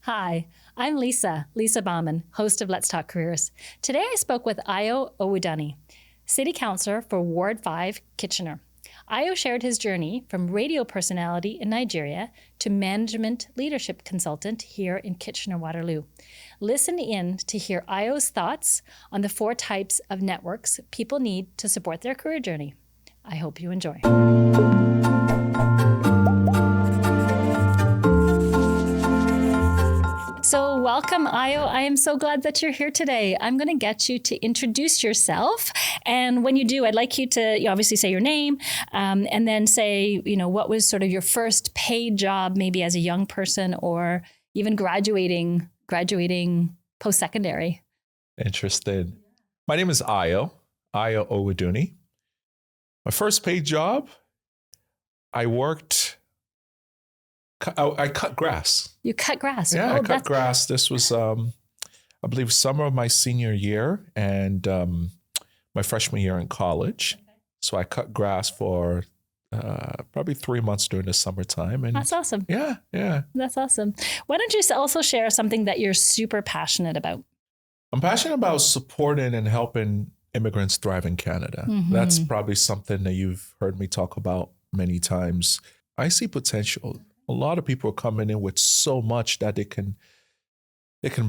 Hi, I'm Lisa Bauman, host of Let's Talk Careers. Today I spoke with Ayo Owodunni, City Councillor for Ward 5, Kitchener. Ayo shared his journey from radio personality in Nigeria to management leadership consultant here in Kitchener-Waterloo. Listen in to hear Ayo's thoughts on the 4 types of networks people need to support their career journey. I hope you enjoy. So welcome, Ayo. I am so glad that you're here today. I'm going to get you to introduce yourself. And when you do, I'd like you to obviously say your name and then say, what was sort of your first paid job, maybe as a young person or even graduating post-secondary. Interested. My name is Ayo Owodunni. My first paid job, I cut grass. You cut grass? Yeah, I cut grass. This was, I believe, summer of my senior year and my freshman year in college. Okay. So I cut grass for probably 3 months during the summertime. And that's awesome. Yeah. That's awesome. Why don't you also share something that you're super passionate about? I'm passionate about supporting and helping immigrants thrive in Canada. Mm-hmm. That's probably something that you've heard me talk about many times. I see potential. A lot of people are coming in with so much that they can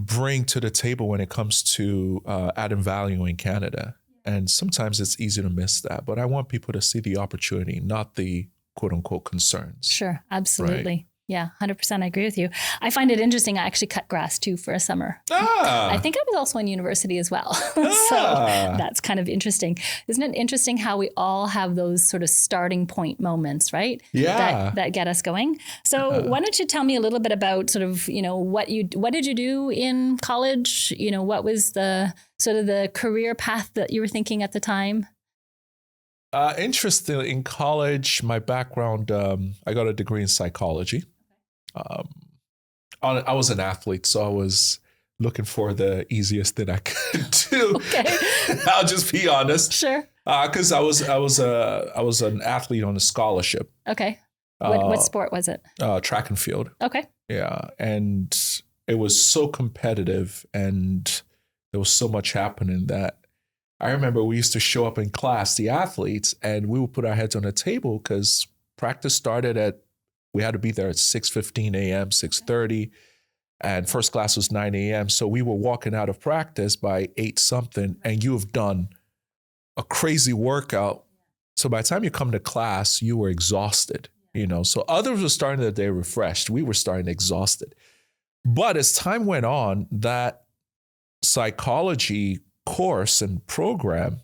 bring to the table when it comes to adding value in Canada. And sometimes it's easy to miss that. But I want people to see the opportunity, not the quote unquote concerns. Sure, absolutely. Right? Yeah, 100%. I agree with you. I find it interesting. I actually cut grass too for a summer. I think I was also in university as well. So that's kind of interesting. Isn't it interesting how we all have those sort of starting point moments, right? Yeah. That get us going. So why don't you tell me a little bit about sort of, what did you do in college? What was the sort of the career path that you were thinking at the time? Interestingly, in college, my background, I got a degree in psychology. I was an athlete, so I was looking for the easiest that I could do. Okay. I'll just be honest. Sure. Because I was an athlete on a scholarship. Okay. What sport was it? Track and field. Okay. Yeah, and it was so competitive, and there was so much happening that I remember we used to show up in class, the athletes, and we would put our heads on the table because practice started we had to be there at 6:15 a.m., 6:30, and first class was 9 a.m. So we were walking out of practice by 8-something, and you have done a crazy workout. So by the time you come to class, you were exhausted, So others were starting the day refreshed. We were starting exhausted. But as time went on, that psychology course and program,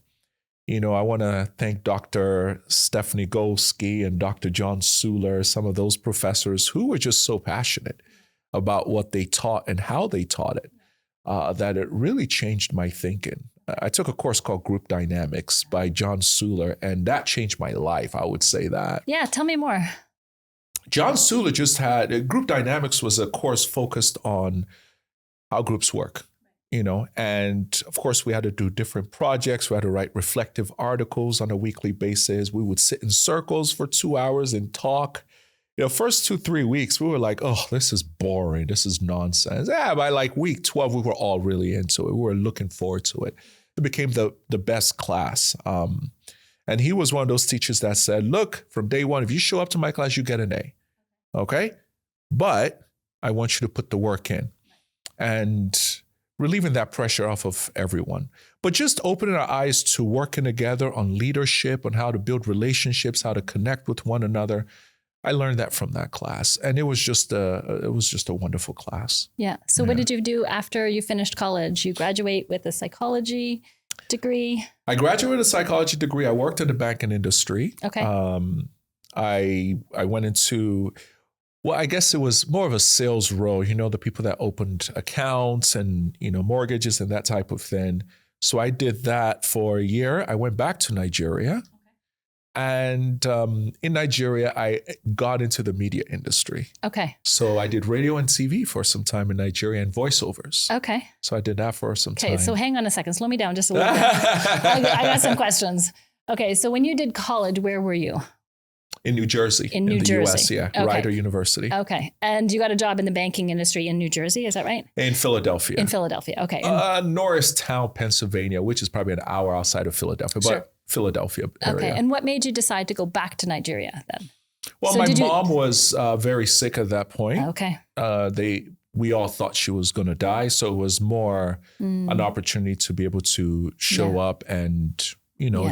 I want to thank Dr. Stephanie Golsky and Dr. John Suler, some of those professors who were just so passionate about what they taught and how they taught it, that it really changed my thinking. I took a course called Group Dynamics by John Suler, and that changed my life, I would say that. Yeah, tell me more. John Suler Group Dynamics was a course focused on how groups work. And of course we had to do different projects. We had to write reflective articles on a weekly basis. We would sit in circles for 2 hours and talk. First 2-3 weeks, we were like, oh, this is boring. This is nonsense. Yeah, by like week 12, we were all really into it. We were looking forward to it. It became the best class. And he was one of those teachers that said, look, from day one, if you show up to my class, you get an A. Okay? But I want you to put the work in. And relieving that pressure off of everyone, but just opening our eyes to working together on leadership, on how to build relationships, how to connect with one another. I learned that from that class, and it was just a wonderful class. Yeah. So what did you do after you finished college? You graduate with a psychology degree? I graduated with a psychology degree. I worked in the banking industry. Okay. I went into, well, I guess it was more of a sales role, the people that opened accounts and, mortgages and that type of thing. So I did that for a year. I went back to Nigeria. Okay. And in Nigeria, I got into the media industry. Okay. So I did radio and TV for some time in Nigeria and voiceovers. Okay. So I did that for some time. Okay, so hang on a second. Slow me down just a little bit. I got some questions. Okay, so when you did college, where were you? In New Jersey. In New the Jersey. US, yeah. Okay. Rider University. Okay. And you got a job in the banking industry in New Jersey, is that right? In Philadelphia. In Philadelphia, okay. Norristown, Pennsylvania, which is probably an hour outside of Philadelphia, Sure. but Philadelphia area. Okay. And what made you decide to go back to Nigeria then? Well, So my did you- mom was very sick at that point. Okay. We all thought she was going to die. So it was more an opportunity to be able to show up and,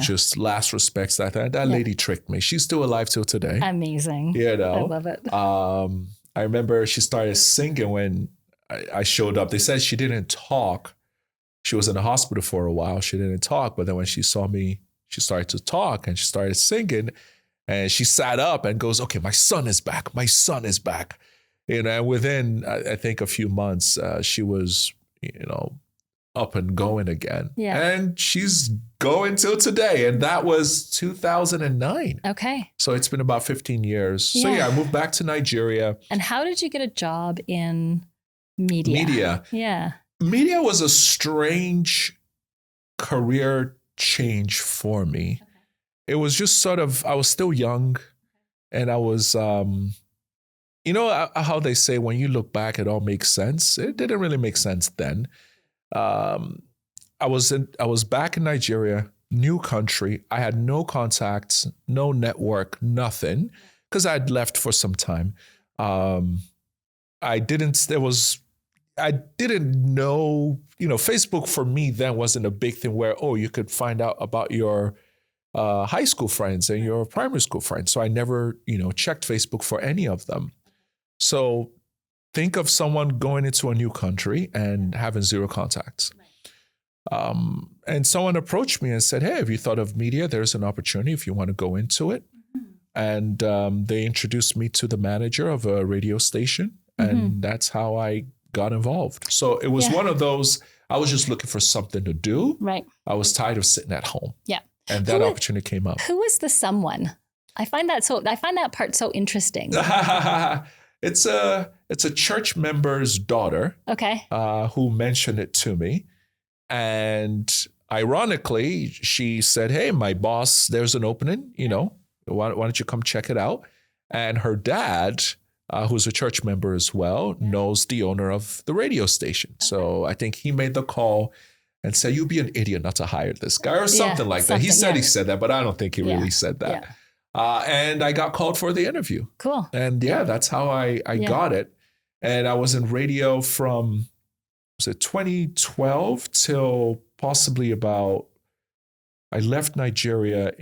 just last respects. That lady tricked me. She's still alive till today. Amazing. You know, I love it. I remember she started singing when I showed up. They said she didn't talk. She was in the hospital for a while. She didn't talk. But then when she saw me, she started to talk and she started singing. And she sat up and goes, okay, my son is back. My son is back. And within, I think, a few months, she was, up and going again. Yeah. And she's going till today. And that was 2009. Okay. So it's been about 15 years. So I moved back to Nigeria. And how did you get a job in media? Yeah. Media was a strange career change for me. Okay. It was just sort of, I was still young and I was, how they say when you look back, it all makes sense. It didn't really make sense then. I was back in Nigeria, new country. I had no contacts, no network, nothing, because I'd left for some time. I didn't know, Facebook for me then wasn't a big thing where, you could find out about your high school friends and your primary school friends. So I never, checked Facebook for any of them. So think of someone going into a new country and having zero contacts. And someone approached me and said, hey, have you thought of media? There's an opportunity if you want to go into it. And they introduced me to the manager of a radio station. And that's how I got involved. So it was one of those, I was just looking for something to do. Right. I was tired of sitting at home. Yeah. And that opportunity came up. Who was the someone? I find that part so interesting. It's a church member's daughter. Okay. Who mentioned it to me. And ironically, she said, hey, my boss, there's an opening, why don't you come check it out? And her dad, who's a church member as well, knows the owner of the radio station. Okay. So I think he made the call and said, you'd be an idiot not to hire this guy or something like that. He said that, but I don't think he really said that. Yeah. And I got called for the interview. Cool. And that's how I got it. And I was in radio from, 2012 till possibly I left Nigeria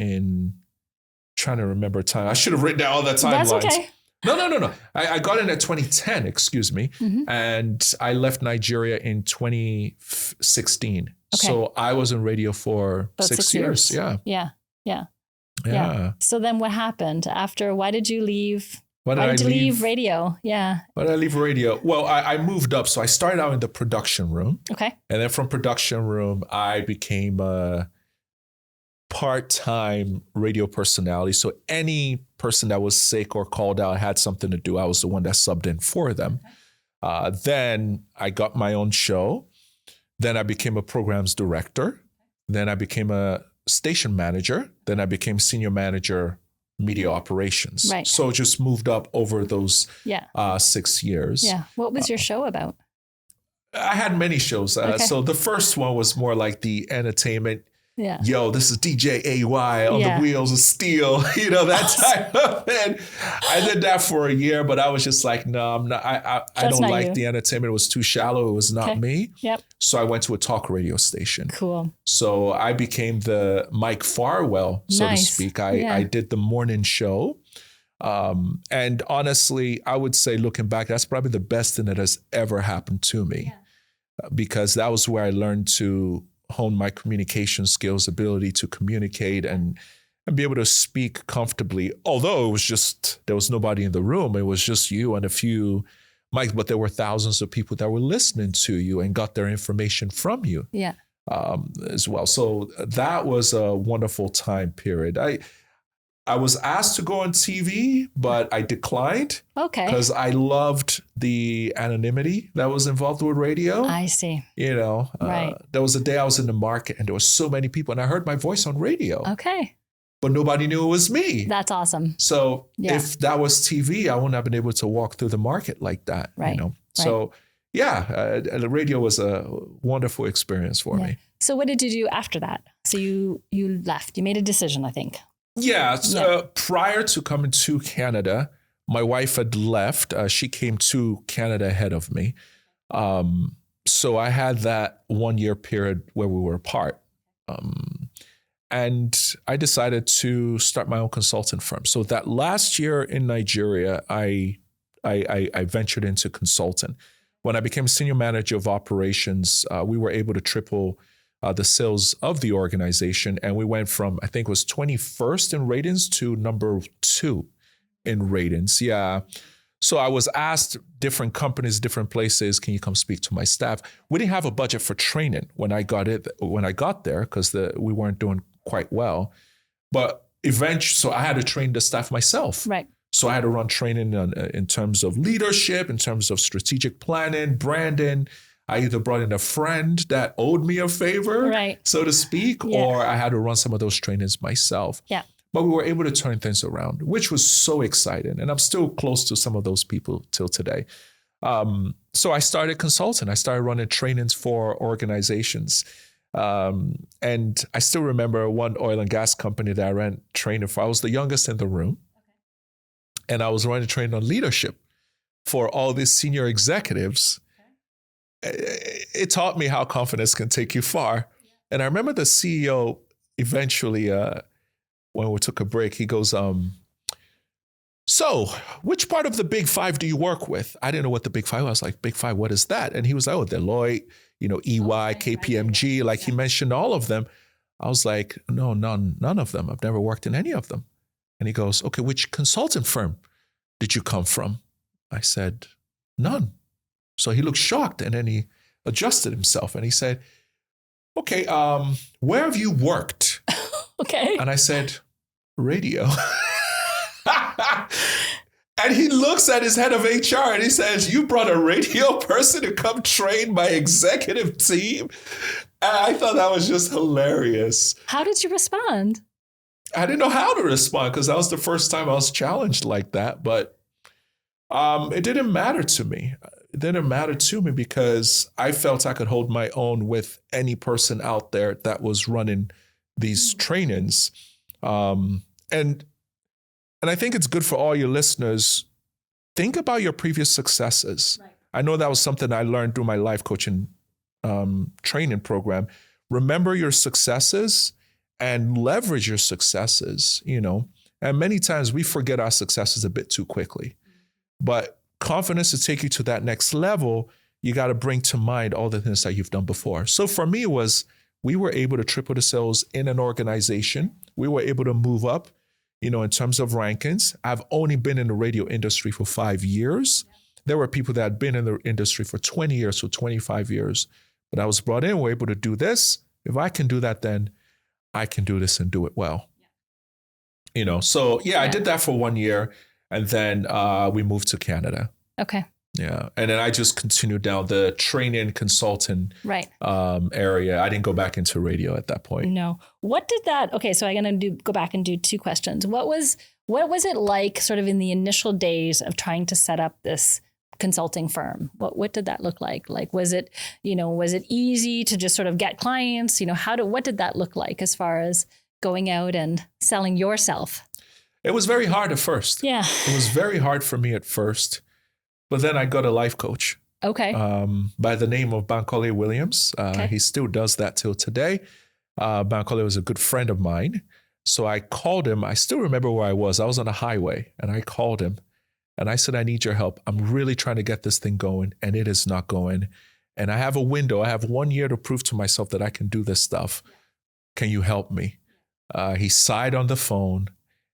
trying to remember time. I should have written down all that timelines. That's okay. No. I got in at 2010, excuse me. And I left Nigeria in 2016. Okay. So I was in radio for about 6 years. Yeah. So then what happened after? Why did you leave? Why did you leave radio? Yeah. Why did I leave radio? Well, I moved up. So I started out in the production room. Okay. And then from production room, I became a part-time radio personality. So any person that was sick or called out had something to do. I was the one that subbed in for them. Okay. Then I got my own show. Then I became a programs director. Then I became a station manager. Then I became senior manager media operations. Right. So just moved up over those 6 years. Yeah. What was your show about? I had many shows. So the first one was more like the entertainment. Yeah. Yo, this is DJ AY on the wheels of steel, that type of thing. I did that for a year, but I was just like, no, I'm not. I don't like the entertainment. It was too shallow. It was not me. Yep. So I went to a talk radio station. Cool. So I became the Mike Farwell, so to speak. I did the morning show. And honestly, I would say looking back, that's probably the best thing that has ever happened to me because that was where I learned to hone my communication skills, ability to communicate and be able to speak comfortably. Although it was there was nobody in the room. It was just you and a few mics, but there were thousands of people that were listening to you and got their information from you as well. So that was a wonderful time period. I was asked to go on TV, but I declined. Okay. Because I loved the anonymity that was involved with radio. I see. Right. There was a day I was in the market and there were so many people and I heard my voice on radio. Okay. but nobody knew it was me. That's awesome. So if that was TV, I wouldn't have been able to walk through the market like that. Right. You know? So the radio was a wonderful experience for me. So what did you do after that? So you left. You made a decision, I think. Yeah. So prior to coming to Canada, my wife had left. She came to Canada ahead of me. So I had that 1 year period where we were apart. And I decided to start my own consultant firm. So that last year in Nigeria, I ventured into consulting. When I became senior manager of operations, we were able to triple the sales of the organization. And we went from, I think it was 21st in ratings to number 2 in ratings. Yeah. So I was asked different companies, different places, can you come speak to my staff? We didn't have a budget for training when I got there because we weren't doing quite well. But eventually, so I had to train the staff myself. Right. So I had to run training in terms of leadership, in terms of strategic planning, branding. I either brought in a friend that owed me a favor, so to speak, or I had to run some of those trainings myself. Yeah. But we were able to turn things around, which was so exciting. And I'm still close to some of those people till today. So I started consulting. I started running trainings for organizations. And I still remember one oil and gas company that I ran training for. I was the youngest in the room. And I was running training on leadership for all these senior executives. It taught me how confidence can take you far. And I remember the CEO eventually, when we took a break, he goes, so which part of the big 5 do you work with? I didn't know what the big 5 was. I was like, big 5, what is that? And he was like, oh, Deloitte, EY, KPMG. Like he mentioned all of them. I was like, no, none of them. I've never worked in any of them. And he goes, okay, which consulting firm did you come from? I said, none. So he looked shocked and then he adjusted himself and he said, okay, where have you worked? Okay. And I said, radio. And he looks at his head of HR and he says, you brought a radio person to come train my executive team? And I thought that was just hilarious. How did you respond? I didn't know how to respond because that was the first time I was challenged like that. But it didn't matter to me. It didn't matter to me because I felt I could hold my own with any person out there that was running these trainings. And I think it's good for all your listeners. Think about your previous successes. Right. I know that was something I learned through my life coaching training program. Remember your successes and leverage your successes, And many times we forget our successes a bit too quickly. But confidence to take you to that next level, you got to bring to mind all the things that you've done before. So for me, we were able to triple the sales in an organization. We were able to move up, in terms of rankings. I've only been in the radio industry for 5 years. There were people that had been in the industry for 20 years, or 25 years. But I was brought in, we're able to do this. If I can do that, then I can do this and do it well. So I did that for 1 year. And then we moved to Canada. Okay. Yeah. And then I just continued down the training consultant area. I didn't go back into radio at that point. No. What did that, okay, so I'm going to go back and do 2 questions. What was it like sort of in the initial days of trying to set up this consulting firm? What did that look like? Like, was it easy to just sort of get clients? What did that look like as far as going out and selling yourself? It was very hard at first. Yeah. It was very hard for me at first. But then I got a life coach. Okay. By the name of Bankole Williams. He still does that till today. Bankole was a good friend of mine. So I called him. I still remember where I was. I was on a highway and I called him and I said, I need your help. I'm really trying to get this thing going and it is not going. And I have a window. I have 1 year to prove to myself that I can do this stuff. Can you help me? He sighed on the phone.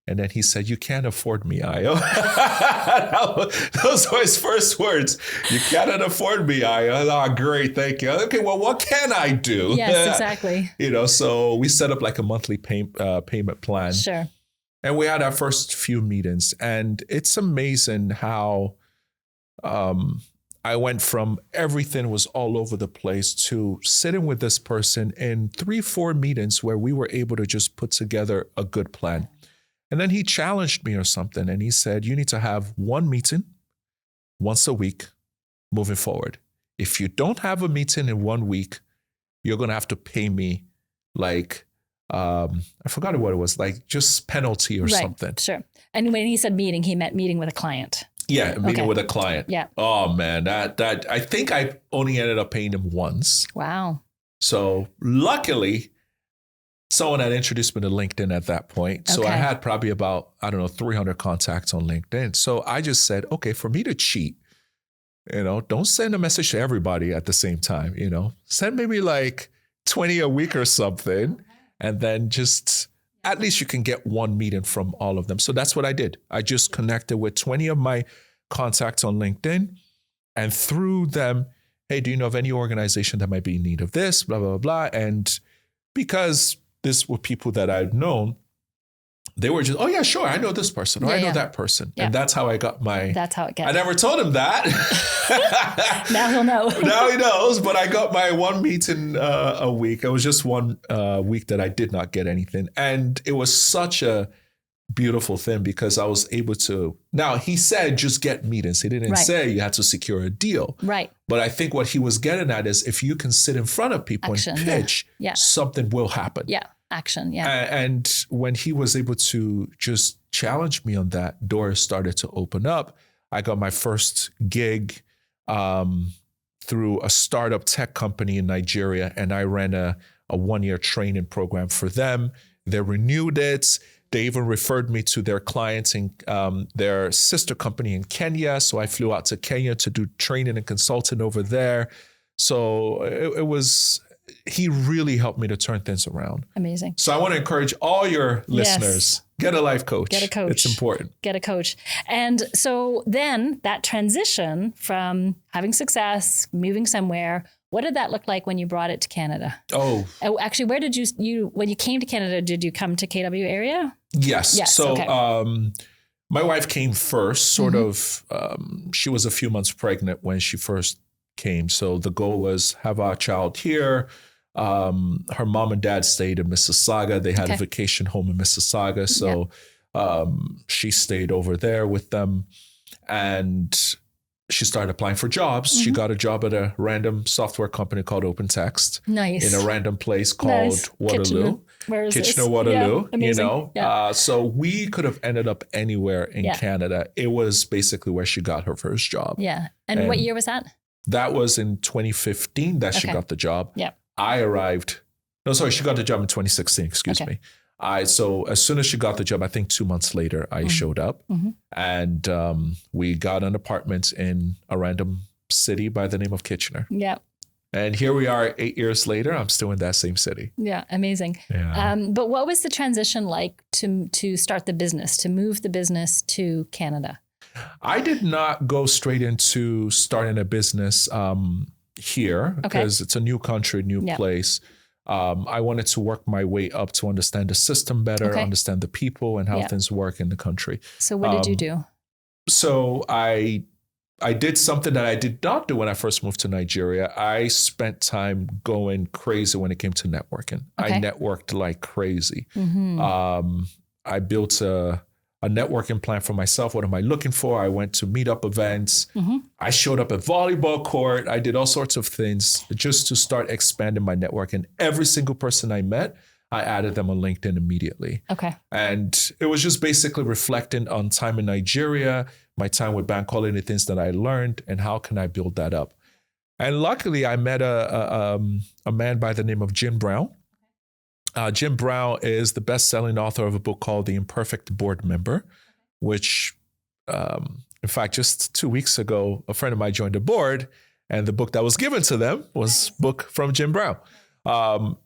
And then he said, you can't afford me, Ayo. Those were his first words. You cannot afford me, Ayo. Oh, great. Thank you. Okay, well, what can I do? Yes, exactly. So we set up like a monthly payment plan. Sure. And we had our first few meetings. And it's amazing how I went from everything was all over the place to sitting with this person in 3-4 meetings where we were able to just put together a good plan. And then he challenged me or something. And he said, you need to have one meeting once a week moving forward. If you don't have a meeting in 1 week, you're going to have to pay me like, I forgot what it was, like just penalty or something. Sure. And when he said meeting, he meant meeting with a client. Yeah, meeting with a client. Yeah. Oh man, that I think I only ended up paying him once. Wow. So luckily, someone had introduced me to LinkedIn at that point. So I had probably about, 300 contacts on LinkedIn. So I just said, okay, for me to cheat, don't send a message to everybody at the same time, send maybe like 20 a week or something. And then just, at least you can get one meeting from all of them. So that's what I did. I just connected with 20 of my contacts on LinkedIn, and through them, hey, do you know of any organization that might be in need of this, blah, blah, blah. And because this were people that I'd known, they were just, oh yeah, sure, I know this person, or I know that person. Yeah. And that's how I got That's how it gets. I never told him that. Now he'll know. Now he knows, but I got my one meeting a week. It was just one week that I did not get anything. And it was such a beautiful thing because I was able to, now he said, just get meetings. He didn't say you had to secure a deal. Right. But I think what he was getting at is if you can sit in front of people and pitch, something will happen. Yeah. Action. Yeah. And when he was able to just challenge me on that, doors started to open up. I got my first gig through a startup tech company in Nigeria, and I ran a 1-year training program for them. They renewed it. They even referred me to their clients in their sister company in Kenya. So I flew out to Kenya to do training and consulting over there. So it was, he really helped me to turn things around. Amazing. So I want to encourage all your listeners, get a life coach. Get a coach. It's important. Get a coach. And so then that transition from having success, moving somewhere, what did that look like when you brought it to Canada? Oh, actually, where did you when you came to Canada, did you come to KW area? Yes. So my wife came first, sort of, she was a few months pregnant when she first came. So the goal was have our child here. Her mom and dad stayed in Mississauga. They had a vacation home in Mississauga. So she stayed over there with them, and she started applying for jobs. She got a job at a random software company called OpenText. Nice. In a random place called Waterloo. Kitchener, Waterloo, so we could have ended up anywhere in Canada. It was basically where she got her first job. Yeah. And what year was that? That was in 2015 that she got the job. Yeah. She got the job in 2016, excuse me. So as soon as she got the job, I think 2 months later, I showed up and we got an apartment in a random city by the name of Kitchener. Yeah. And here we are 8 years later, I'm still in that same city. Yeah, amazing. Yeah. But what was the transition like to start the business, to move the business to Canada? I did not go straight into starting a business here because it's a new country, new place. I wanted to work my way up to understand the system better, understand the people and how things work in the country. So what did you do? So I did something that I did not do when I first moved to Nigeria. I spent time going crazy when it came to networking. I networked like crazy. I built a networking plan for myself. What am I looking for? I went to meetup events. I showed up at volleyball court. I did all sorts of things just to start expanding my network. And every single person I met, I added them on LinkedIn immediately. Okay. And it was just basically reflecting on time in Nigeria, my time with bank holiday, things that I learned, and how can I build that up? And luckily, I met a man by the name of Jim Brown. Jim Brown is the best-selling author of a book called The Imperfect Board Member, which, in fact, just 2 weeks ago, a friend of mine joined the board, and the book that was given to them was a book from Jim Brown.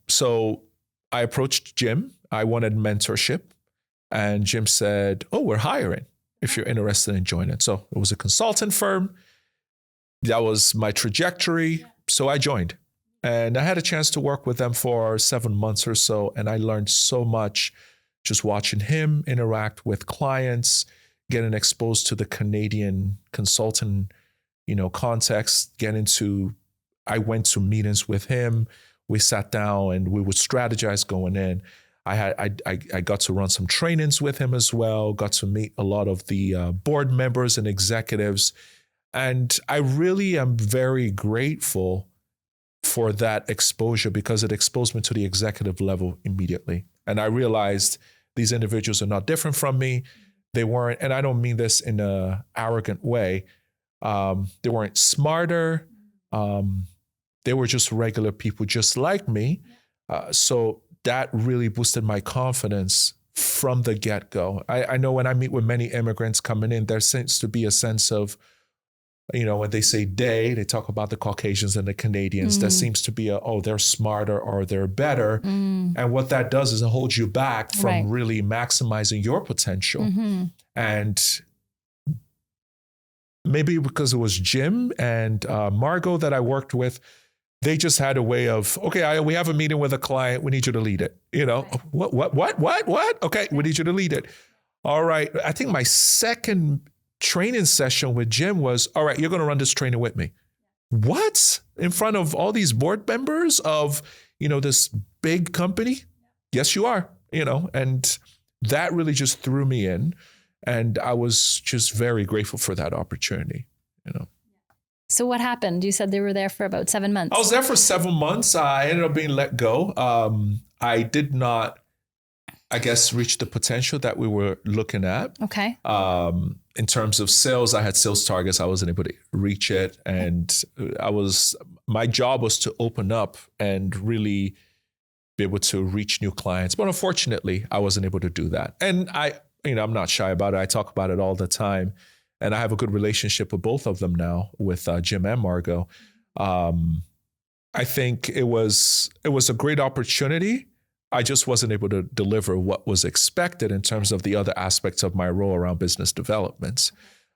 So I approached Jim. I wanted mentorship, and Jim said, "Oh, we're hiring if you're interested in joining." So it was a consultant firm. That was my trajectory. So I joined. And I had a chance to work with them for 7 months or so. And I learned so much just watching him interact with clients, getting exposed to the Canadian consulting context, I went to meetings with him. We sat down and we would strategize going in. I got to run some trainings with him as well, got to meet a lot of the board members and executives. And I really am very grateful for that exposure because it exposed me to the executive level immediately. And I realized these individuals are not different from me. They weren't, and I don't mean this in an arrogant way. They weren't smarter. They were just regular people just like me. So that really boosted my confidence from the get-go. I know when I meet with many immigrants coming in, there seems to be a sense of, when they say they talk about the Caucasians and the Canadians. There seems to be they're smarter or they're better. And what that does is it holds you back from really maximizing your potential. And maybe because it was Jim and Margot that I worked with, they just had a way of, okay, we have a meeting with a client. We need you to lead it. What? Okay, we need you to lead it. All right. I think my second training session with Jim was, all right, you're going to run this training with me. What? In front of all these board members of, this big company? Yes, you are, and that really just threw me in. And I was just very grateful for that opportunity, So what happened? You said they were there for about 7 months. I was there for 7 months. I ended up being let go. I did not, I guess, reach the potential that we were looking at. Okay. In terms of sales, I had sales targets. I wasn't able to reach it. And my job was to open up and really be able to reach new clients. But unfortunately, I wasn't able to do that. And I'm not shy about it. I talk about it all the time. And I have a good relationship with both of them now, with Jim and Margot. I think it was a great opportunity. I just wasn't able to deliver what was expected in terms of the other aspects of my role around business development.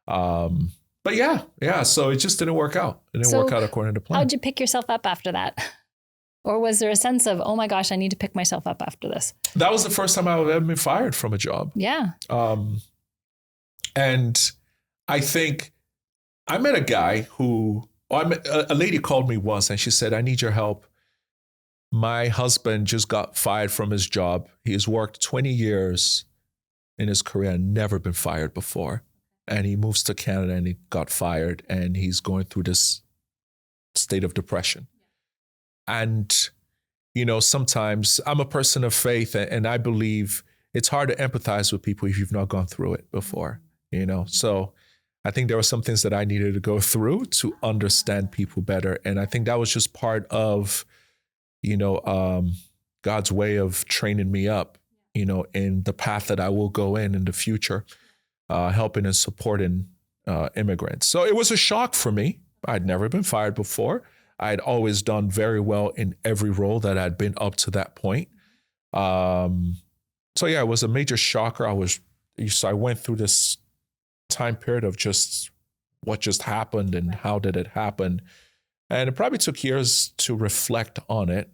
But yeah. So it just didn't work out. It didn't work out according to plan. How'd you pick yourself up after that? Or was there a sense of, oh my gosh, I need to pick myself up after this? That was the first time I've ever been fired from a job. Yeah. And I think I met a guy a lady called me once and she said, I need your help. My husband just got fired from his job. He has worked 20 years in his career and never been fired before. And he moves to Canada and he got fired and he's going through this state of depression. And, sometimes I'm a person of faith and I believe it's hard to empathize with people if you've not gone through it before, So I think there were some things that I needed to go through to understand people better. And I think that was just part of, God's way of training me up, in the path that I will go in the future, helping and supporting immigrants. So it was a shock for me. I'd never been fired before. I'd always done very well in every role that I'd been up to that point. So yeah, it was a major shocker. I went through this time period of just what just happened and how did it happen. And it probably took years to reflect on it.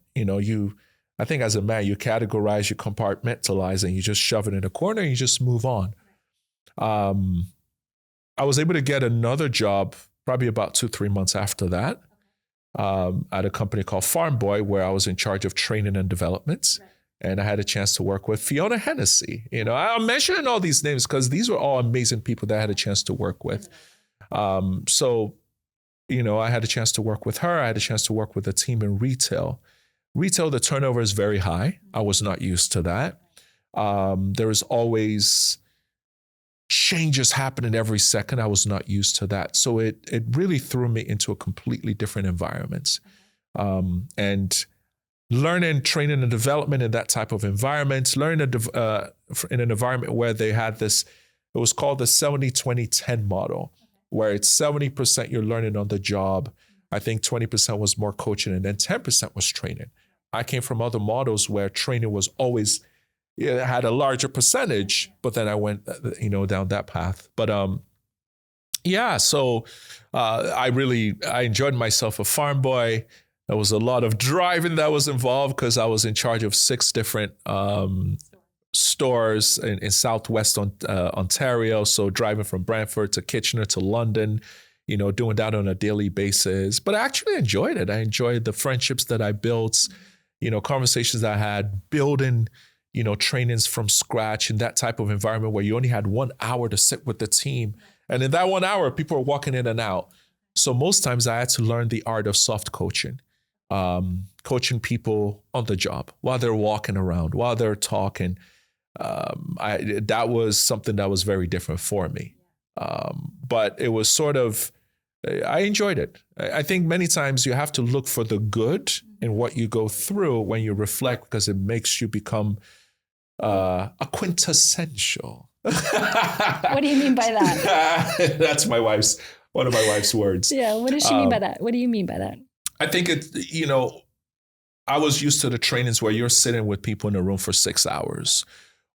I think as a man, you categorize, you compartmentalize, and you just shove it in a corner and you just move on. I was able to get another job probably about 2-3 months after that at a company called Farm Boy, where I was in charge of training and development. And I had a chance to work with Fiona Hennessy. I'm mentioning all these names because these were all amazing people that I had a chance to work with. So I had a chance to work with her. I had a chance to work with a team in retail. Retail, the turnover is very high. I was not used to that. There is always changes happening every second. I was not used to that. So it really threw me into a completely different environment. And learning, training, and development in that type of environment, learning in an environment where they had this, it was called the 70-20-10 model, where it's 70% you're learning on the job. I think 20% was more coaching, and then 10% was training. I came from other models where training was always, it had a larger percentage, but then I went, down that path. But so I enjoyed myself a Farm Boy. There was a lot of driving that was involved because I was in charge of 6 different stores in Southwest Ontario. So driving from Brantford to Kitchener to London, doing that on a daily basis. But I actually enjoyed it. I enjoyed the friendships that I built, conversations that I had, building, trainings from scratch in that type of environment where you only had 1 hour to sit with the team. And in that 1 hour, people are walking in and out. So most times I had to learn the art of soft coaching, coaching people on the job while they're walking around, while they're talking. That was something that was very different for me. But it was sort of, I enjoyed it. I think many times you have to look for the good in what you go through when you reflect, because it makes you become a quintessential. What do you mean by that? That's one of my wife's words. Yeah. What does she mean by that? What do you mean by that? I think I was used to the trainings where you're sitting with people in a room for 6 hours,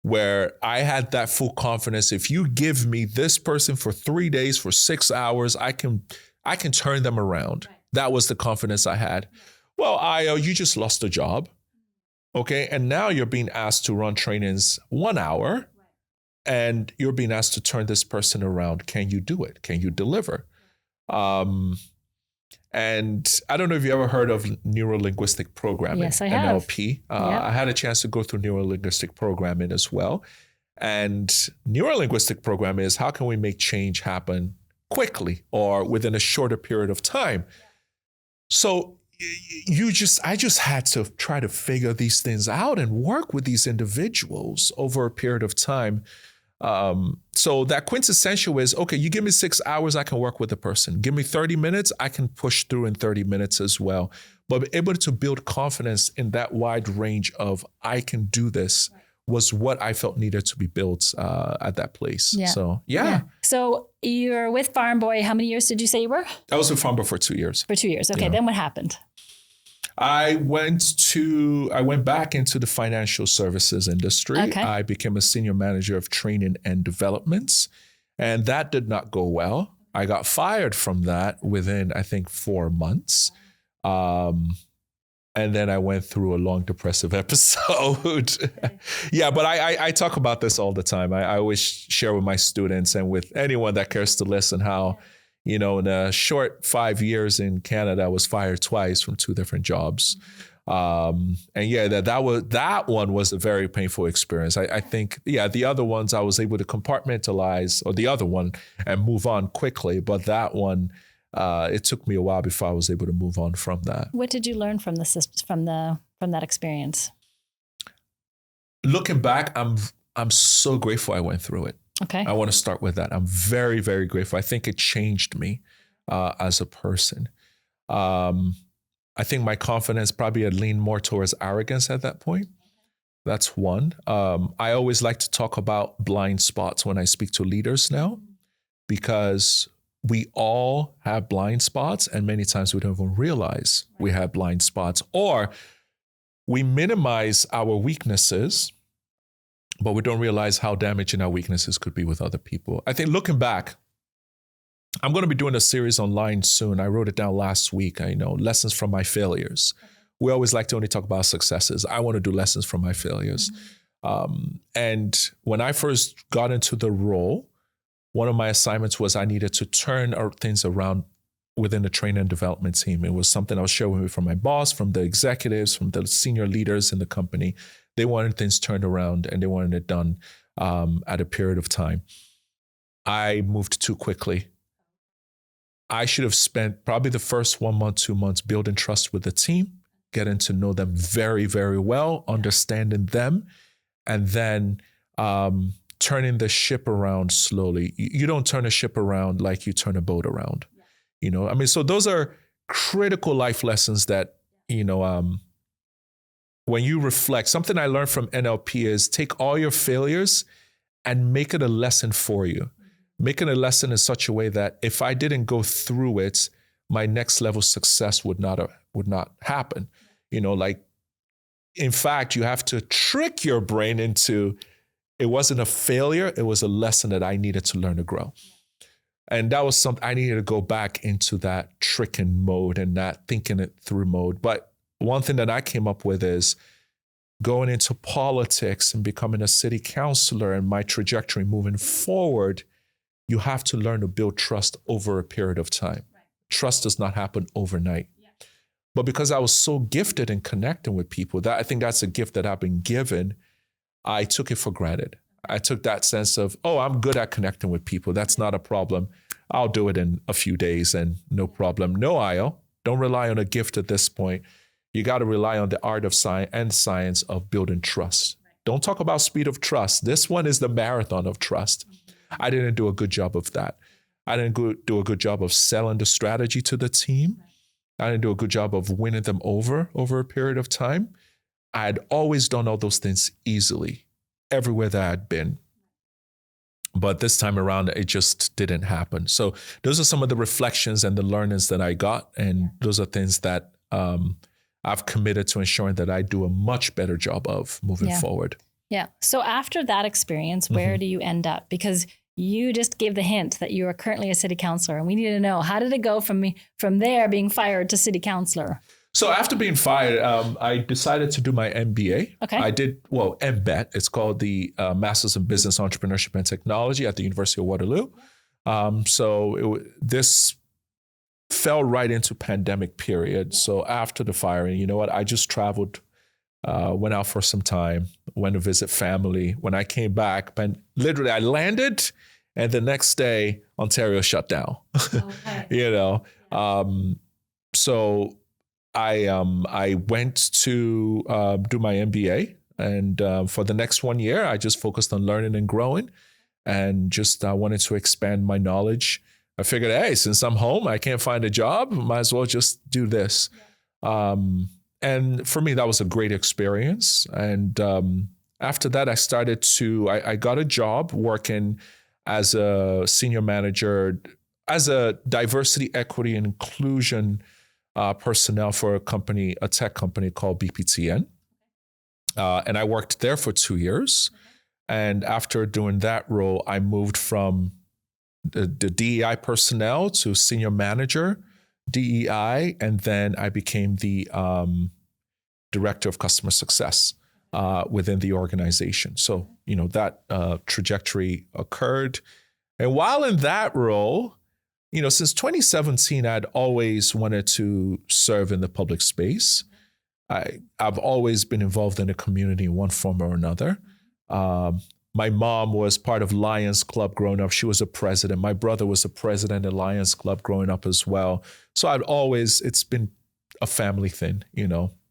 where I had that full confidence. If you give me this person for 3 days, for 6 hours, I can turn them around. Right. That was the confidence I had. Well, Ayo, you just lost a job. Okay. And now you're being asked to run trainings 1 hour, and you're being asked to turn this person around. Can you do it? Can you deliver? And I don't know if you ever heard of neuro-linguistic programming. Yes, I have. NLP. I had a chance to go through neuro-linguistic programming as well. And neuro-linguistic programming is, how can we make change happen quickly or within a shorter period of time? So I just had to try to figure these things out and work with these individuals over a period of time. So that quintessential is, okay, you give me 6 hours, I can work with the person. Give me 30 minutes, I can push through in 30 minutes as well. But able to build confidence in that wide range of, I can do this, was what I felt needed to be built at that place. Yeah. So, yeah. So you're with Farm Boy. How many years did you say you were? I was with Farm Boy for 2 years. For 2 years. Okay. Yeah. Then what happened? I went back into the financial services industry. Okay. I became a senior manager of training and developments, and that did not go well. I got fired from that within, I think, 4 months. And then I went through a long depressive episode. Yeah, but I talk about this all the time. I always share with my students and with anyone that cares to listen how, in a short 5 years in Canada, I was fired twice from 2 different jobs. And yeah, that one was a very painful experience. I think, the other ones I was able to compartmentalize, or the other one, and move on quickly. But that one, it took me a while before I was able to move on from that. What did you learn from that experience? Looking back, I'm so grateful I went through it. Okay. I want to start with that. I'm very, very grateful. I think it changed me as a person. I think my confidence probably had leaned more towards arrogance at that point. That's one. I always like to talk about blind spots when I speak to leaders now, because we all have blind spots, and many times we don't even realize we have blind spots, or we minimize our weaknesses, but we don't realize how damaging our weaknesses could be with other people. I think looking back, I'm going to be doing a series online soon. I wrote it down last week. Lessons from my failures. We always like to only talk about successes. I want to do lessons from my failures. Mm-hmm. And when I first got into the role, one of my assignments was I needed to turn things around within the training and development team. It was something I was sharing with me from my boss, from the executives, from the senior leaders in the company. They wanted things turned around, and they wanted it done at a period of time. I moved too quickly. I should have spent probably the first 1 month, 2 months building trust with the team, getting to know them very, very well, understanding them, and then turning the ship around slowly. You don't turn a ship around like you turn a boat around. So those are critical life lessons that, when you reflect, something I learned from NLP is take all your failures and make it a lesson for you. Make it a lesson in such a way that if I didn't go through it, my next level success would not happen. In fact, you have to trick your brain into, it wasn't a failure, it was a lesson that I needed to learn to grow. And that was something I needed to go back into, that tricking mode and that thinking it through mode. But one thing that I came up with is going into politics and becoming a city councillor, and my trajectory moving forward, you have to learn to build trust over a period of time. Right. Trust does not happen overnight. Yeah. But because I was so gifted in connecting with people, that I think that's a gift that I've been given, I took it for granted. I took that sense of, oh, I'm good at connecting with people. That's not a problem. I'll do it in a few days and no problem. No, Ayo, don't rely on a gift at this point. You got to rely on the art of science of building trust. Don't talk about speed of trust. This one is the marathon of trust. I didn't do a good job of that. I didn't do a good job of selling the strategy to the team. I didn't do a good job of winning them over a period of time. I had always done all those things easily, everywhere that I'd been. But this time around, it just didn't happen. So those are some of the reflections and the learnings that I got. And those are things that I've committed to ensuring that I do a much better job of moving forward. Yeah. So after that experience, where do you end up? Because you just gave the hint that you are currently a city councillor, and we need to know, how did it go from there being fired to city councillor? So after being fired, I decided to do my MBA. Okay. I did, MBET. It's called the Masters in Business Entrepreneurship and Technology at the University of Waterloo. This fell right into pandemic period. So after the firing, you know what? I just traveled, went out for some time, went to visit family. When I came back, literally I landed, and the next day Ontario shut down. Okay. So I went to do my MBA, and for the next 1 year, I just focused on learning and growing, and just wanted to expand my knowledge. I figured, hey, since I'm home, I can't find a job, might as well just do this. And for me, that was a great experience. And after that, I got a job working as a senior manager, as a diversity, equity, and inclusion personnel for a tech company called BPTN. And I worked there for 2 years. And after doing that role, I moved from the DEI personnel to senior manager, DEI, and then I became the director of customer success within the organization. So, that trajectory occurred. And while in that role, since 2017, I'd always wanted to serve in the public space. I've always been involved in the community in one form or another. My mom was part of Lions Club growing up. She was a president. My brother was a president of Lions Club growing up as well. So it's been a family thing,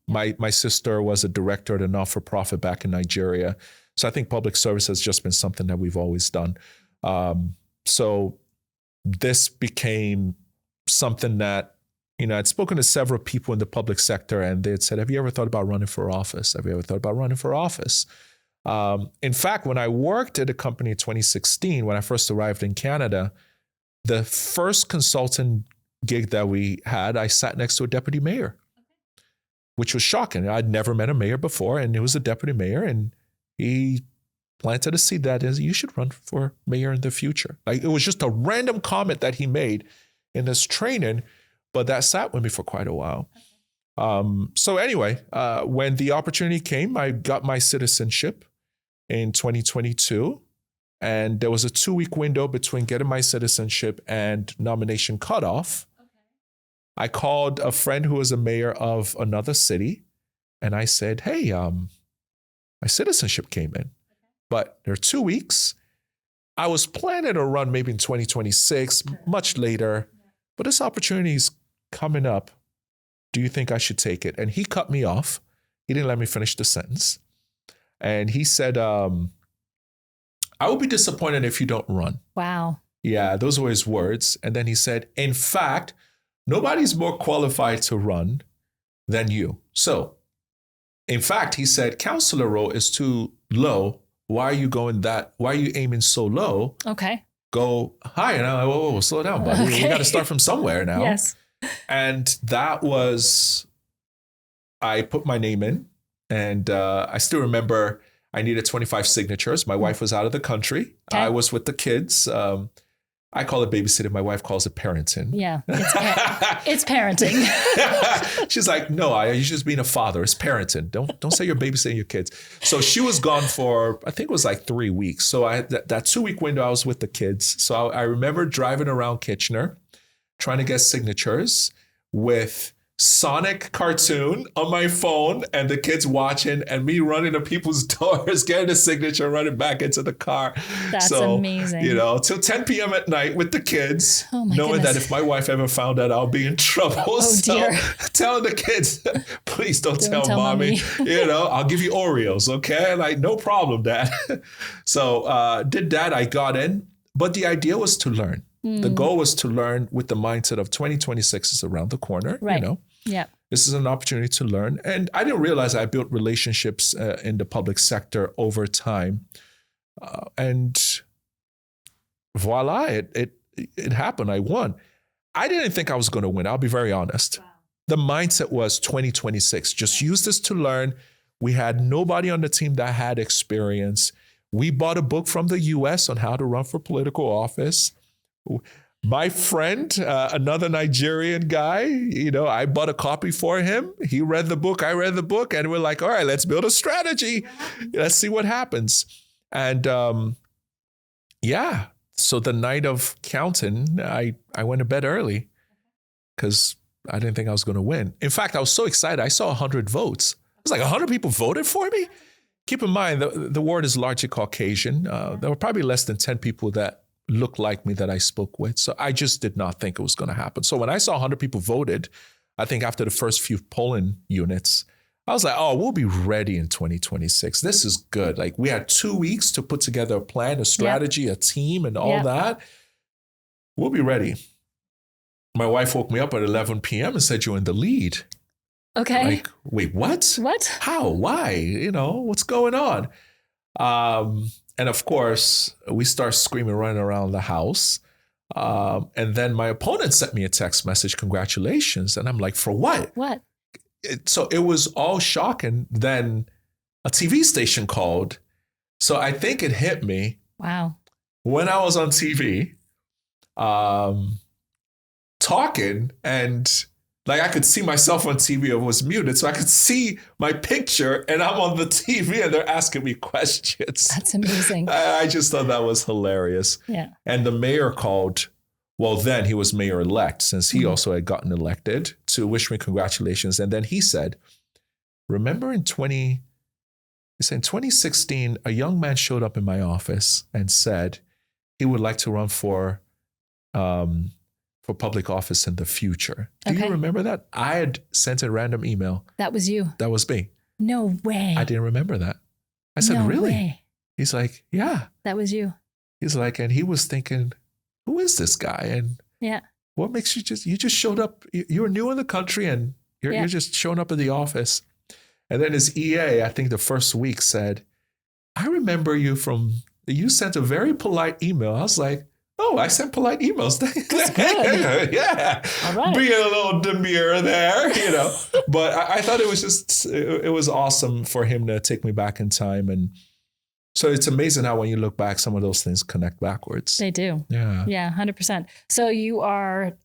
My sister was a director at a not-for-profit back in Nigeria. So I think public service has just been something that we've always done. So this became something that, I'd spoken to several people in the public sector, and they had said, have you ever thought about running for office? Have you ever thought about running for office? In fact, when I worked at a company in 2016, when I first arrived in Canada, the first consultant gig that we had, I sat next to a deputy mayor, which was shocking. I'd never met a mayor before, and it was a deputy mayor, and he planted a seed that is, you should run for mayor in the future. It was just a random comment that he made in this training, but that sat with me for quite a while. So anyway, when the opportunity came, I got my citizenship in 2022, and there was a 2-week window between getting my citizenship and nomination cutoff. I called a friend who was a mayor of another city, and I said, hey, my citizenship came in, but there are 2 weeks. I was planning to run maybe in 2026, much later, but this opportunity is coming up. Do you think I should take it? And he cut me off. He didn't let me finish the sentence. And he said, I will be disappointed if you don't run. Wow. Yeah, those were his words. And then he said, in fact, nobody's more qualified to run than you. So, in fact, he said, councillor role is too low. Why are you aiming so low? Okay. Go higher. And I'm like, whoa, slow down, buddy. Okay. We got to start from somewhere now. Yes. And that was, I put my name in, and I still remember I needed 25 signatures. My wife was out of the country. Okay. I was with the kids. I call it babysitting. My wife calls it parenting. Yeah, it's parenting. She's like, no, you're just being a father. It's parenting. Don't say you're babysitting your kids. So she was gone for, I think it was like 3 weeks. So that 2-week window, I was with the kids. So I remember driving around Kitchener, trying to get signatures with Sonic cartoon on my phone and the kids watching and me running to people's doors, getting a signature, running back into the car. That's amazing. Till 10 p.m. at night with the kids, knowing goodness. that if my wife ever found out, I'll be in trouble. Oh, dear. Telling the kids, please don't tell mommy. I'll give you Oreos, okay? Like, no problem, Dad. So did that. I got in, but the idea was to learn. The goal was to learn with the mindset of 2026 is around the corner, right. Yeah. This is an opportunity to learn. And I didn't realize I built relationships in the public sector over time. And voila, it happened. I won. I didn't think I was going to win. I'll be very honest. Wow. The mindset was 2026. Just use this to learn. We had nobody on the team that had experience. We bought a book from the US on how to run for political office. My friend, another Nigerian guy, I bought a copy for him. He read the book. I read the book. And we're like, all right, let's build a strategy. Let's see what happens. And so the night of counting, I went to bed early because I didn't think I was going to win. In fact, I was so excited. I saw 100 votes. I was like, 100 people voted for me? Keep in mind, the ward is largely Caucasian. There were probably less than 10 people that looked like me that I spoke with. So I just did not think it was going to happen. So when I saw 100 people voted, I think after the first few polling units, I was like, oh, we'll be ready in 2026. This is good. Like, we had 2 weeks to put together a plan, a strategy, a team, and all that. We'll be ready. My wife woke me up at 11 p.m. and said, you're in the lead. Okay. Like, wait, what? What? How? Why? What's going on? And of course, we start screaming, running around the house. And then my opponent sent me a text message, congratulations. And I'm like, for what? What? So it was all shocking. Then a TV station called. So I think it hit me. Wow. When I was on TV, talking, and like I could see myself on TV. It was muted, so I could see my picture, and I'm on the TV, and they're asking me questions. That's amazing. I just thought that was hilarious. Yeah. And the mayor called. Well, then he was mayor-elect, since he also had gotten elected, to wish me congratulations. And then he said, remember in 2016, a young man showed up in my office and said he would like to run for public office in the future. Do you remember that? I had sent a random email. That was you? That was me. No way. I didn't remember that. I said, really? Way. He's like, yeah. That was you. He's like, and he was thinking, who is this guy? And what makes you just showed up? You were new in the country and you're just showing up in the office. And then his EA, I think the first week, said, I remember you sent a very polite email. I was like, oh, I sent polite emails. That's good. Yeah. All right. Being a little demure there, But I thought it was awesome for him to take me back in time. And so it's amazing how when you look back, some of those things connect backwards. They do. Yeah. Yeah, 100%. So you are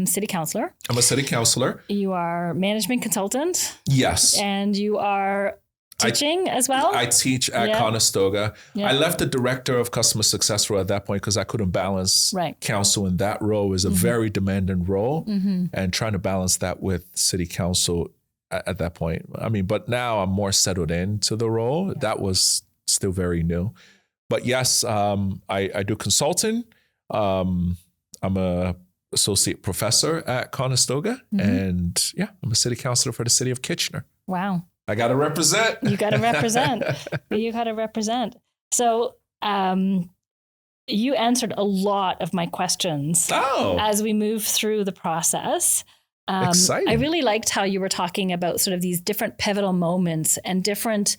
city councillor. I'm a city councillor. You are management consultant. Yes. And you are teaching as well? I teach at Conestoga. Yeah. I left the director of customer success role at that point because I couldn't balance council in that role. Is a very demanding role. And trying to balance that with city council at that point. I mean, but now I'm more settled into the role. Yeah. That was still very new. But yes, I do consulting. I'm a associate professor at Conestoga. And I'm a city councilor for the city of Kitchener. Wow. I got to represent. You got to represent. You got to represent. So you answered a lot of my questions as we move through the process. Exciting. I really liked how you were talking about sort of these different pivotal moments and different,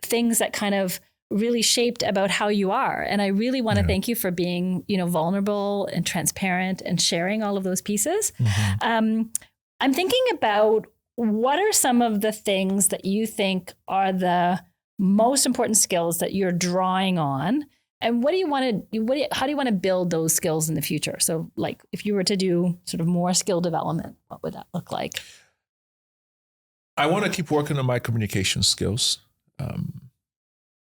things that kind of really shaped about how you are. And I really want to thank you for being, vulnerable and transparent and sharing all of those pieces. I'm thinking about, what are some of the things that you think are the most important skills that you're drawing on And how do you want to build those skills in the future? So like if you were to do sort of more skill development, what would that look like? I want to keep working on my communication skills.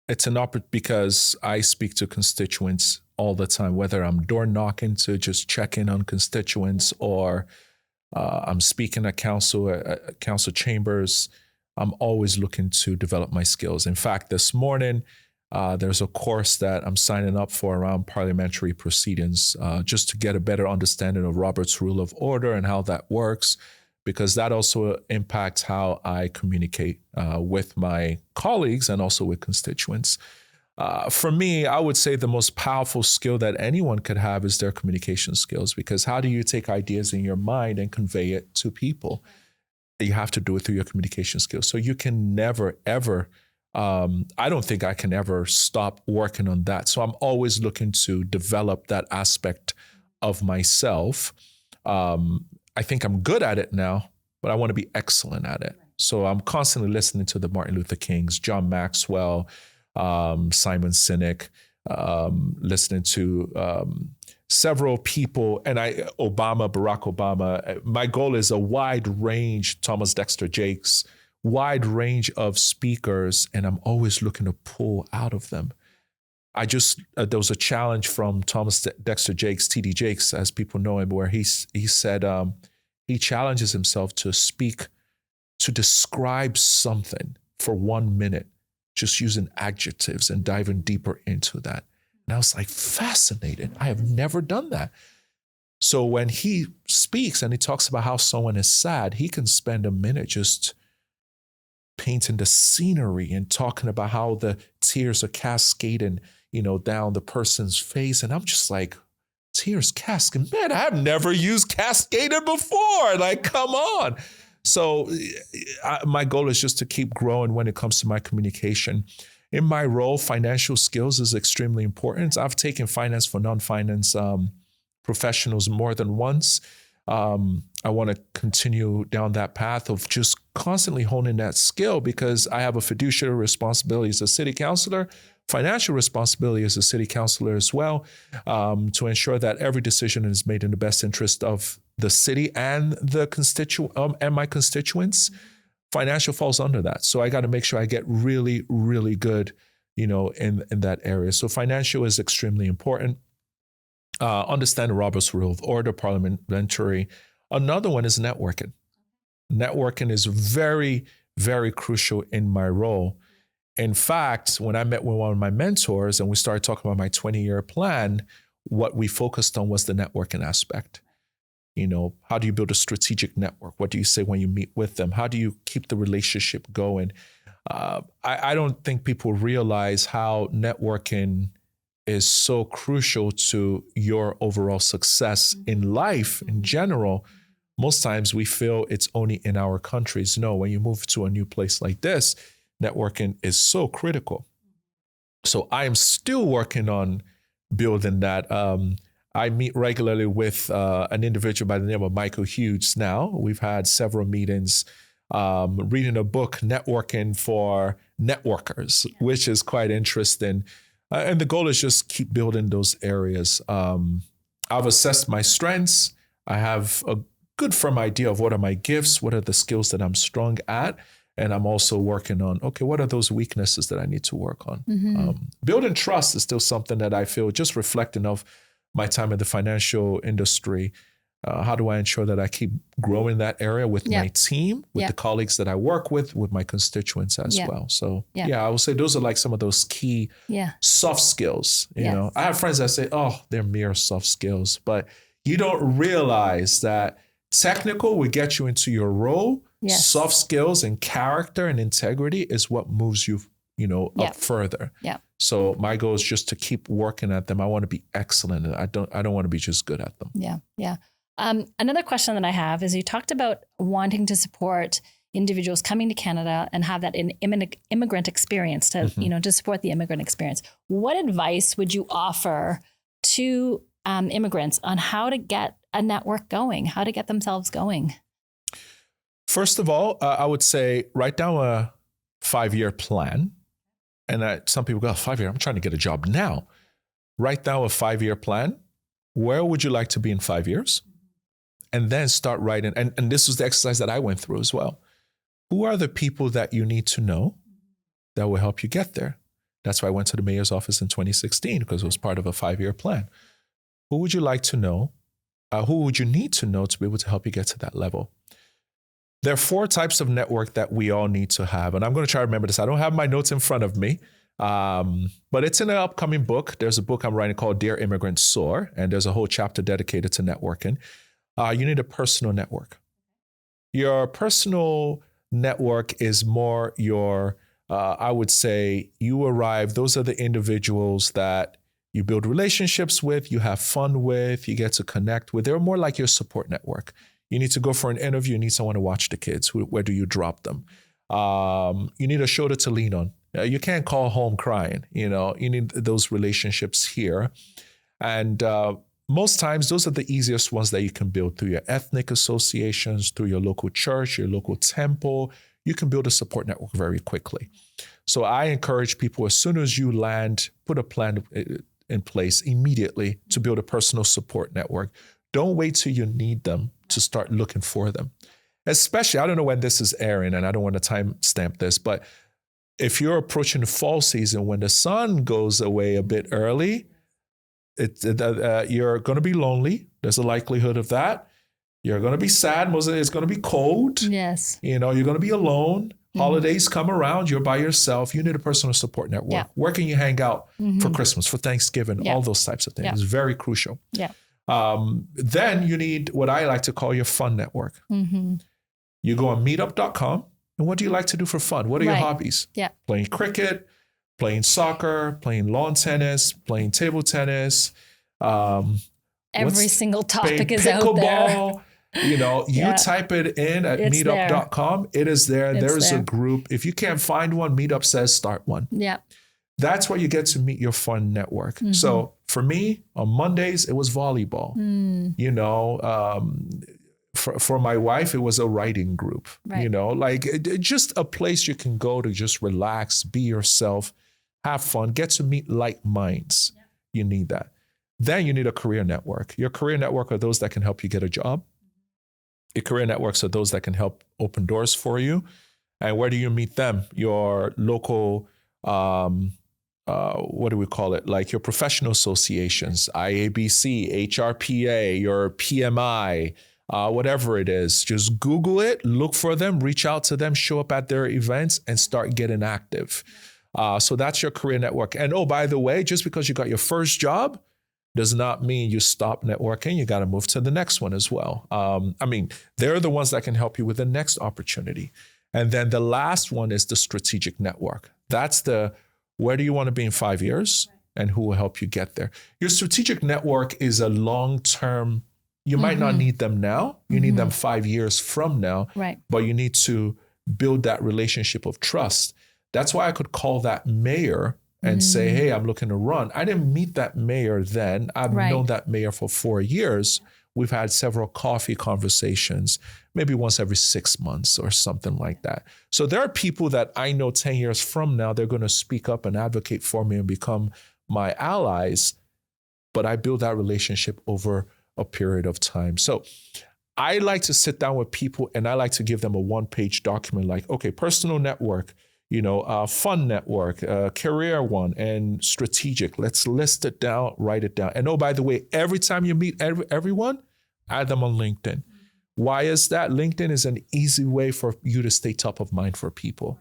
It's an opportunity because I speak to constituents all the time, whether I'm door knocking to just check in on constituents or I'm speaking at council chambers. I'm always looking to develop my skills. In fact, this morning, there's a course that I'm signing up for around parliamentary proceedings, just to get a better understanding of Robert's Rule of Order and how that works, because that also impacts how I communicate with my colleagues and also with constituents. For me, I would say the most powerful skill that anyone could have is their communication skills, because how do you take ideas in your mind and convey it to people? You have to do it through your communication skills. So you can never, ever, I don't think I can ever stop working on that. So I'm always looking to develop that aspect of myself. I think I'm good at it now, but I want to be excellent at it. So I'm constantly listening to the Martin Luther Kings, John Maxwell, Simon Sinek, listening to several people, and Barack Obama. My goal is a wide range, Thomas Dexter Jakes, wide range of speakers, and I'm always looking to pull out of them. There was a challenge from Thomas Dexter Jakes, TD Jakes, as people know him, where he said he challenges himself to speak, to describe something for 1 minute, just using adjectives and diving deeper into that. And I was like, fascinated. I have never done that. So when he speaks and he talks about how someone is sad, he can spend a minute just painting the scenery and talking about how the tears are cascading, down the person's face. And I'm just like, tears cascading? Man, I've never used cascading before. Like, come on. So my goal is just to keep growing when it comes to my communication. In my role, financial skills is extremely important. I've taken finance for non-finance professionals more than once. I want to continue down that path of just constantly honing that skill, because I have a fiduciary responsibility as a city councillor, financial responsibility as a city councillor as well, to ensure that every decision is made in the best interest of the city and and my constituents. Financial falls under that. So I got to make sure I get really, really good, in that area. So financial is extremely important. Understand the Robert's Rule of Order, parliamentary. Another one is networking. Networking is very, very crucial in my role. In fact, when I met with one of my mentors and we started talking about my 20-year plan, what we focused on was the networking aspect. How do you build a strategic network? What do you say when you meet with them? How do you keep the relationship going? I don't think people realize how networking is so crucial to your overall success in life in general. Most times we feel it's only in our countries. No, when you move to a new place like this, networking is so critical. So I am still working on building that. I meet regularly with an individual by the name of Michael Hughes now. We've had several meetings, reading a book, Networking for Networkers, which is quite interesting. And the goal is just keep building those areas. I've assessed my strengths. I have a good firm idea of what are my gifts, what are the skills that I'm strong at. And I'm also working on, what are those weaknesses that I need to work on? Mm-hmm. Building trust is still something that I feel, just reflecting of my time in the financial industry. How do I ensure that I keep growing that area with my team, with the colleagues that I work with my constituents as well? So I would say those are like some of those key soft skills. You know, I have friends that say, they're mere soft skills, but you don't realize that technical will get you into your role. Yes. Soft skills and character and integrity is what moves you, up further. Yeah. So my goal is just to keep working at them. I want to be excellent. I don't want to be just good at them. Yeah. Yeah. Another question that I have is, you talked about wanting to support individuals coming to Canada and have that immigrant experience to, to support the immigrant experience. What advice would you offer to immigrants on how to get a network going, how to get themselves going? First of all, I would say write down a 5-year plan. And some people go, 5 years, I'm trying to get a job now. write down a 5-year plan. Where would you like to be in 5 years? And then start writing. And this was the exercise that I went through as well. Who are the people that you need to know that will help you get there? That's why I went to the mayor's office in 2016, because it was part of a 5-year plan. Who would you like to know? Who would you need to know to be able to help you get to that level? There are 4 types of network that we all need to have. And I'm going to try to remember this. I don't have my notes in front of me, but it's in an upcoming book. There's a book I'm writing called Dear Immigrant Soar, and there's a whole chapter dedicated to networking. You need a personal network. Your personal network is more your, I would say, you arrive. Those are the individuals that you build relationships with, you have fun with, you get to connect with. They're more like your support network. You need to go for an interview, you need someone to watch the kids. Where do you drop them? You need a shoulder to lean on. You can't call home crying. You need those relationships here. And most times, those are the easiest ones that you can build through your ethnic associations, through your local church, your local temple. You can build a support network very quickly. So I encourage people, as soon as you land, put a plan in place immediately to build a personal support network. Don't wait till you need them to start looking for them. Especially, I don't know when this is airing, and I don't want to timestamp this, but if you're approaching the fall season, when the sun goes away a bit early, you're going to be lonely. There's a likelihood of that. You're going to be sad. It's going to be cold. Yes. You're going to be alone. Holidays come around. You're by yourself. You need a personal support network. Yeah. Where can you hang out for Christmas, for Thanksgiving, all those types of things. Yeah. It's very crucial. Yeah. Then you need what I like to call your fun network. You go on meetup.com. And what do you like to do for fun? What are your hobbies? Yeah. Playing cricket, playing soccer, playing lawn tennis, playing table tennis. Every single topic is pickleball. out there. You type it in at meetup.com. It is there. There's a group. If you can't find one, Meetup says start one. Yeah. That's where you get to meet your fun network. So for me, on Mondays, it was volleyball. For my wife, it was a writing group. Right. Just a place you can go to just relax, be yourself, have fun, get to meet like minds. Yeah. You need that. Then you need a career network. Your career network are those that can help you get a job. Your career networks are those that can help open doors for you. And where do you meet them? Your local, what do we call it? Like your professional associations, IABC, HRPA, your PMI, whatever it is. Just Google it, look for them, reach out to them, show up at their events, and start getting active. So that's your career network. And oh, by the way, just because you got your first job does not mean you stop networking. You got to move to the next one as well. They're the ones that can help you with the next opportunity. And then the last one is the strategic network. That's the, where do you want to be in 5 years and who will help you get there? Your strategic network is a long-term, you might not need them now. You need them 5 years from now, right? But you need to build that relationship of trust. That's why I could call that mayor and say, hey, I'm looking to run. I didn't meet that mayor then. I've known that mayor for 4 years. We've had several coffee conversations, maybe once every 6 months or something like that. So there are people that I know 10 years from now, they're going to speak up and advocate for me and become my allies. But I build that relationship over a period of time. So I like to sit down with people and I like to give them a one-page document like, okay, personal network, fun network, career one, and strategic. Let's list it down, write it down. And oh, by the way, every time you meet everyone, add them on LinkedIn. Why is that? LinkedIn is an easy way for you to stay top of mind for people.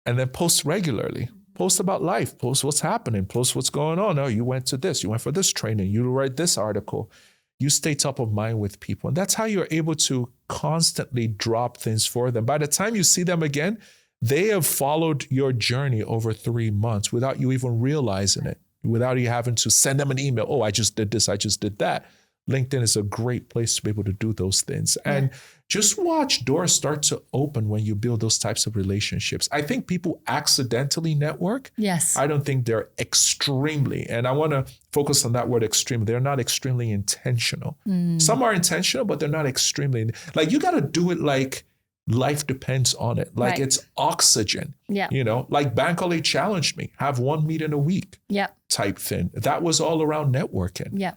And then post regularly. Post about life. Post what's happening. Post what's going on. Oh, you went to this. You went for this training. You write this article. You stay top of mind with people. And that's how you're able to constantly drop things for them. By the time you see them again, they have followed your journey over 3 months without you even realizing it, without you having to send them an email. Oh, I just did this. I just did that. LinkedIn is a great place to be able to do those things. And just watch doors start to open when you build those types of relationships. I think people accidentally network. Yes. I don't think they're extremely, and I want to focus on that word extreme. They're not extremely intentional. Some are intentional, but they're not extremely, like you got to do it like life depends on it. Like it's oxygen. Yeah. You know, like Bankole challenged me, have one meeting a week. Yeah. Type thing. That was all around networking. Yeah.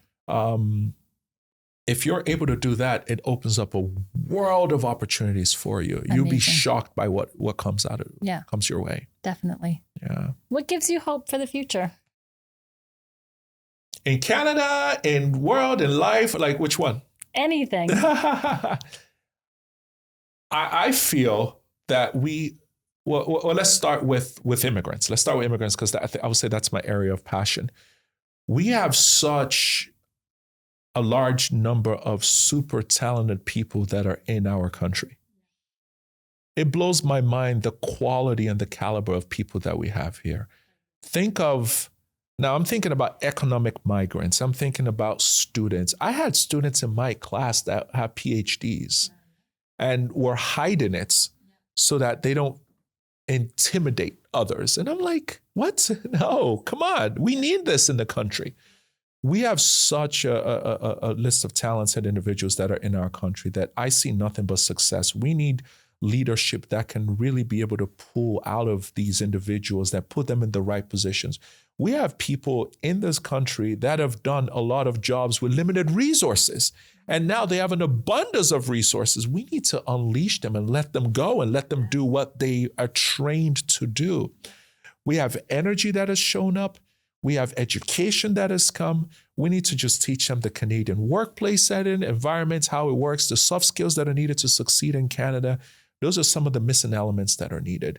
If you're able to do that, it opens up a world of opportunities for you. Amazing. You'll be shocked by what comes out of comes your way. Definitely. Yeah. What gives you hope for the future? In Canada, in world, in life, like which one? Anything. I feel that well, let's start with immigrants. Let's start with immigrants because I would say that's my area of passion. We have such a large number of super talented people that are in our country. It blows my mind the quality and the caliber of people that we have here. Now I'm thinking about economic migrants. I'm thinking about students. I had students in my class that have PhDs and were hiding it so that they don't intimidate others. And I'm like, what? No, come on. We need this in the country. We have such a list of talented individuals that are in our country that I see nothing but success. We need leadership that can really be able to pull out of these individuals, that put them in the right positions. We have people in this country that have done a lot of jobs with limited resources, and now they have an abundance of resources. We need to unleash them and let them go and let them do what they are trained to do. We have energy that has shown up. We have education that has come. We need to just teach them the Canadian workplace setting, environments, how it works, the soft skills that are needed to succeed in Canada. Those are some of the missing elements that are needed.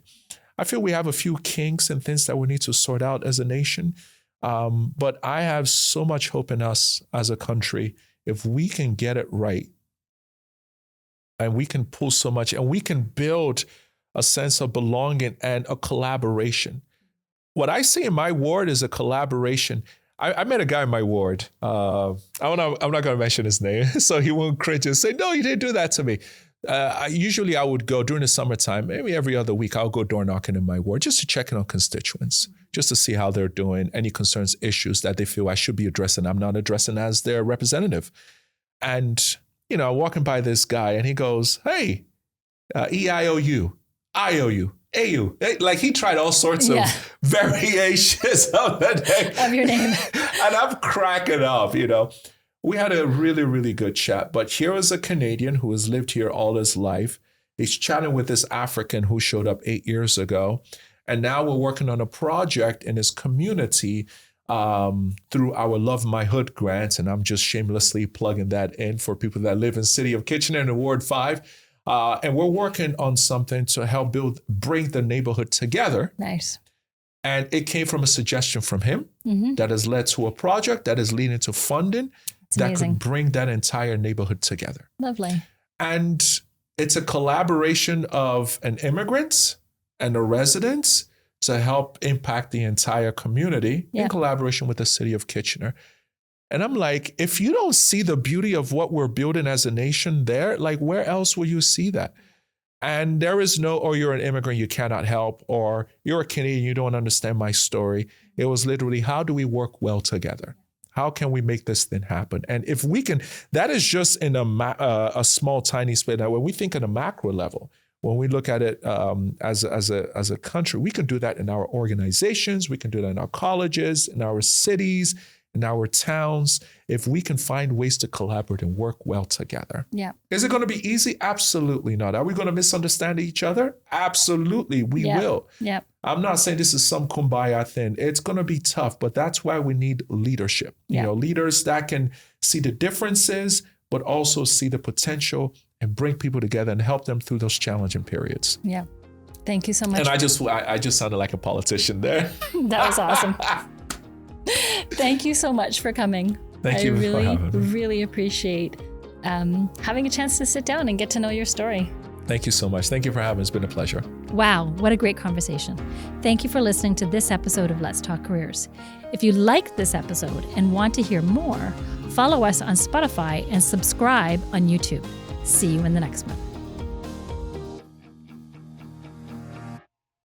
I feel we have a few kinks and things that we need to sort out as a nation. But I have so much hope in us as a country. If we can get it right and we can pull so much and we can build a sense of belonging and a collaboration. What I see in my ward is a collaboration. I met a guy in my ward. I'm not going to mention his name, so he won't cringe and say, no, you didn't do that to me. Usually I would go during the summertime, maybe every other week, I'll go door knocking in my ward just to check in on constituents, just to see how they're doing, any concerns, issues that they feel I should be addressing. I'm not addressing as their representative. And, walking by this guy and he goes, hey, EIOU, IOU, AU. Like he tried all sorts of variations of your name. And I'm cracking up, We had a really, really good chat. But here is a Canadian who has lived here all his life. He's chatting with this African who showed up 8 years ago. And now we're working on a project in his community through our Love My Hood grant. And I'm just shamelessly plugging that in for people that live in City of Kitchener in Ward 5. And we're working on something to help bring the neighborhood together. Nice. And it came from a suggestion from him that has led to a project that is leading to funding that could bring that entire neighborhood together. Lovely. And it's a collaboration of an immigrant and a resident to help impact the entire community in collaboration with the City of Kitchener. And I'm like, if you don't see the beauty of what we're building as a nation there, like where else will you see that? And there is no, oh, you're an immigrant, you cannot help, or you're a Canadian, you don't understand my story. It was literally, how do we work well together? How can we make this thing happen? And if we can, that is just in a small, tiny space. Now, when we think on a macro level, when we look at it as a country, we can do that in our organizations, we can do that in our colleges, in our cities, in our towns, if we can find ways to collaborate and work well together. Yeah. Is it going to be easy? Absolutely not. Are we going to misunderstand each other? Absolutely, we will. Yeah. I'm not saying this is some kumbaya thing. It's going to be tough, but that's why we need leadership. Leaders that can see the differences, but also see the potential and bring people together and help them through those challenging periods. Yeah. Thank you so much. And I just sounded like a politician there. That was awesome. Thank you so much for coming. Thank you for having me. I really appreciate having a chance to sit down and get to know your story. Thank you so much. Thank you for having me. It's been a pleasure. Wow, what a great conversation. Thank you for listening to this episode of Let's Talk Careers. If you liked this episode and want to hear more, follow us on Spotify and subscribe on YouTube. See you in the next one.